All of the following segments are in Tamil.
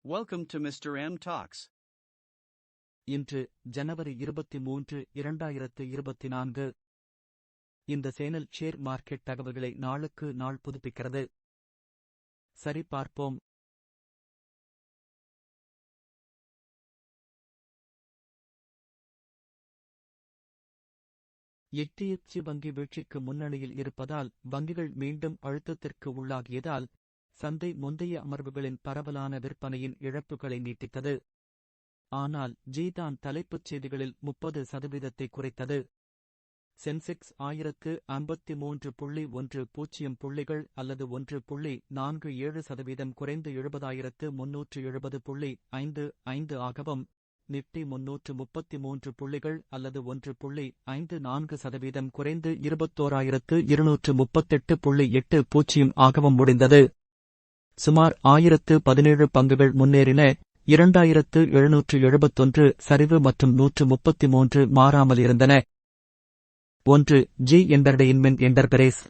Welcome to Mr. M Talks. இன்று ஜனவரி 23, 2024. இந்த சேனல் ஷேர் மார்க்கெட் தகவல்களை நாளுக்கு நாள் புதுப்பிக்கிறது. சரி பார்ப்போம். HDFC வங்கி வீழ்ச்சிக்கு முன்னணியில் இருப்பதால் வங்கிகள் மீண்டும் அழுத்தத்திற்கு உள்ளாகியதால் சந்தை முந்தைய அமர்வுகளின் பரவலான விற்பனையின் இழப்புகளை நீட்டித்தது. ஆனால் தான் தலைப்புச் செய்திகளில் 30% குறைத்தது. சென்செக்ஸ் 1053.10 புள்ளிகள் அல்லது 1.47% குறைந்து 70,370.55 ஆகவும், நிப்டி 333 புள்ளிகள் அல்லது 1.54% குறைந்து 21,238.80 ஆகவும் முடிந்தது. சுமார் 1017 பங்குகள் முன்னேறின. 2771 சரிவு மற்றும் 133 மாறாமல் இருந்தன. 1. Entertainment enterprise.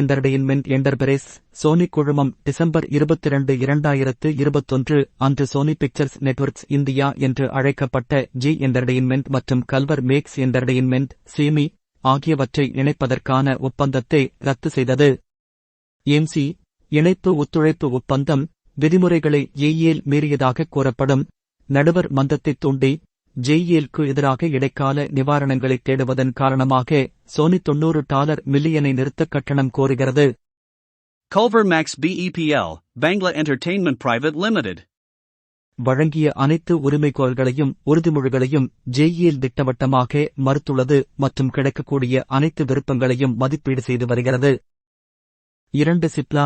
Entertainment enterprise Sony குழுமம் டிசம்பர் 22, 2021 அன்று சோனி பிக்சர்ஸ் நெட்வொர்க்ஸ் இந்தியா என்று அழைக்கப்பட்ட என்டர்டெயின்மெண்ட் மற்றும் கல்வர் மேக்ஸ் என்டர்டெயின்மெண்ட் சிமி ஆகியவற்றை இணைப்பதற்கான ஒப்பந்தத்தை ரத்து செய்தது. எம்சி இணைப்பு ஒத்துழைப்பு ஒப்பந்தம் விதிமுறைகளை மீறியதாக கூறப்படும். நடுவர் மன்றத்தை தூண்டி க்கு எதிராக இடைக்கால நிவாரணங்களை தேடுவதன் காரணமாக சோனி $90 மில்லியனை நிறுத்த கட்டணம் கோருகிறது. Culver Max BEPL, Bangla Entertainment Private Limited வழங்கிய அனைத்து உரிமைகோரல்களையும் உறுதிமொழிகளையும் திட்டவட்டமாக மறுத்துள்ளது மற்றும் கிடைக்கக்கூடிய அனைத்து விருப்பங்களையும் மதிப்பீடு செய்து வருகிறது. 2. சிப்லா.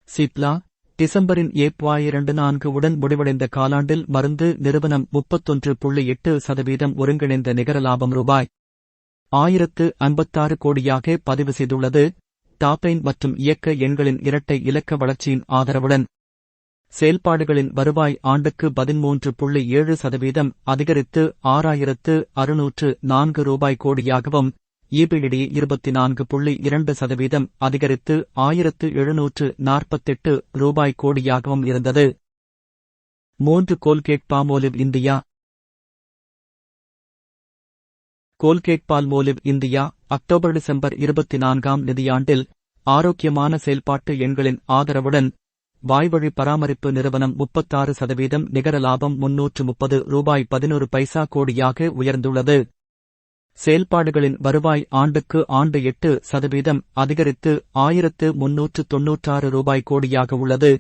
சிப்லா டிசம்பரின் 24 உடன் முடிவடைந்த காலாண்டில் மருந்து நிறுவனம் 31.8% ஒருங்கிணைந்த நிகர லாபம் ரூபாய் 1056 கோடியாக பதிவு செய்துள்ளது. டாப்லைன் மற்றும் இயக்க எண்களின் இரட்டை இலக்க வளர்ச்சியின் ஆதரவுடன் செயல்பாடுகளின் வருவாய் ஆண்டுக்கு 13.7% அதிகரித்து 6,604 ரூபாய் கோடியாகவும், EBITDA 24.2% அதிகரித்து 1,748 ரூபாய் கோடியாகவும் இருந்தது. 3. Colgate Palmolive India. Colgate Palmolive India October December 24 நிதியாண்டில் ஆரோக்கியமான செயல்பாட்டு எண்களின் ஆதரவுடன் வாய்வழி பராமரிப்பு நிறுவனம் 36% நிகர லாபம் 330 ரூபாய் 11 கோடியாக உயர்ந்துள்ளது. செயல்பாடுகளின் வருவாய் ஆண்டுக்கு ஆண்டு 8% அதிகரித்து 1,396 ரூபாய் கோடியாக உள்ளது.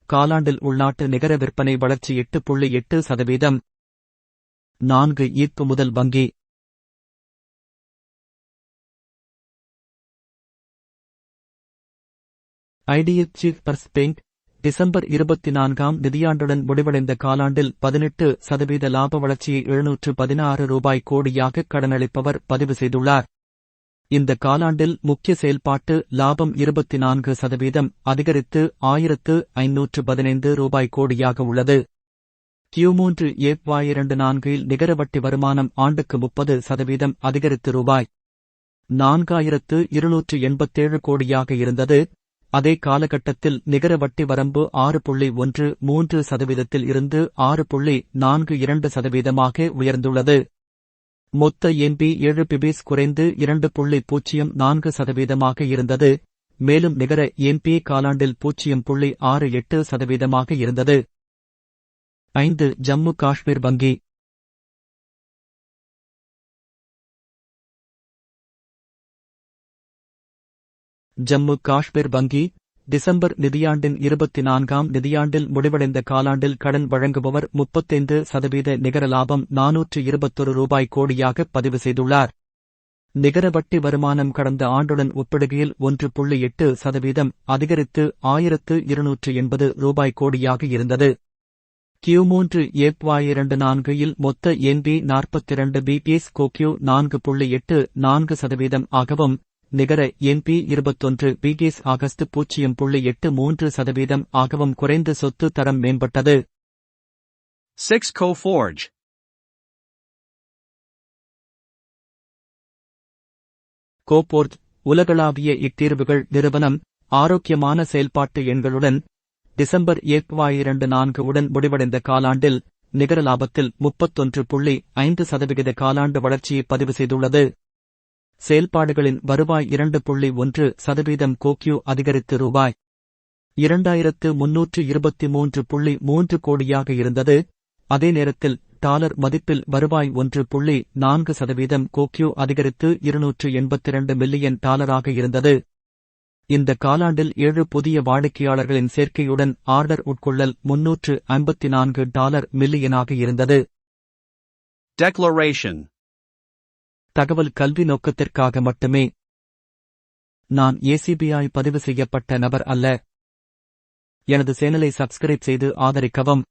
காலாண்டில் உள்நாட்டு நிகர விற்பனை வளர்ச்சி 8.8%. 4. ஈர்ப்பு முதல் வங்கி. ஐடிஎஃப்சி ஃபர்ஸ்ட் பேங்க் டிசம்பர் 24 நிதியாண்டுடன் முடிவடைந்த காலாண்டில் 18% லாப வளர்ச்சியை 716 ரூபாய் கோடியாக கடனளிப்பவர் பதிவு செய்துள்ளார். இந்த காலாண்டில் முக்கிய செயல்பாட்டு லாபம் 24% அதிகரித்து 1,515 ரூபாய் கோடியாக உள்ளது. Q3 FY24 நிகர வட்டி வருமானம் ஆண்டுக்கு 30% அதிகரித்து ரூபாய் 4,287 கோடியாக இருந்தது. அதே காலகட்டத்தில் நிகர வட்டி வரம்பு 6.13% இருந்து 6.42% உயர்ந்துள்ளது. மொத்த NP 7 பிபிஸ் குறைந்து 2.04% இருந்தது. மேலும் நிகர NP காலாண்டில் 0.68% இருந்தது. 5. ஜம்மு காஷ்மீர் வங்கி. ஜம்மு காஷ்மீர் வங்கி டிசம்பர் நிதியாண்டின் 24 நிதியாண்டில் முடிவடைந்த காலாண்டில் கடன் வழங்குபவர் 35% நிகர லாபம் 421 ரூபாய் கோடியாக பதிவு செய்துள்ளார். நிகர வட்டி வருமானம் கடந்த ஆண்டுடன் ஒப்பிடுகையில் 1.8% அதிகரித்து 1,280 ரூபாய் கோடியாக இருந்தது. Q3 FY24 மொத்த NP 42 பிபிஎஸ் Q 4.84% ஆகவும், நிகர NP 21 பிபிஎஸ் ஆகஸ்ட் 0.83% ஆகவும் குறைந்து சொத்து தரம் மேம்பட்டது. 6. Coforge கோபோர்ட் உலகளாவிய இத்தீர்வுகள் நிறுவனம் ஆரோக்கியமான செயல்பாட்டு எண்களுடன் டிசம்பர் 2024 உடன் முடிவடைந்த காலாண்டில் நிகர லாபத்தில் 31.5% காலாண்டு வளர்ச்சியை பதிவு செய்துள்ளது. செயல்பாடுகளின் வருவாய் 2.1% கோக்யூ அதிகரித்து ரூபாய் 2323.3 கோடியாக இருந்தது. அதே நேரத்தில் டாலர் மதிப்பில் வருவாய் 1.4% கோக்யூ அதிகரித்து 282 மில்லியன் டாலராக இருந்தது. இந்த காலாண்டில் 7 புதிய வாடிக்கையாளர்களின் சேர்க்கையுடன் ஆர்டர் உட்கொள்ளல் $354 மில்லியனாக இருந்தது. Declaration. தகவல் கல்வி நோக்கத்திற்காக மட்டுமே. நான் ACBI பதிவு செய்யப்பட்ட நபர் அல்ல. எனது சேனலை சப்ஸ்கிரைப் செய்து ஆதரிக்கவும்.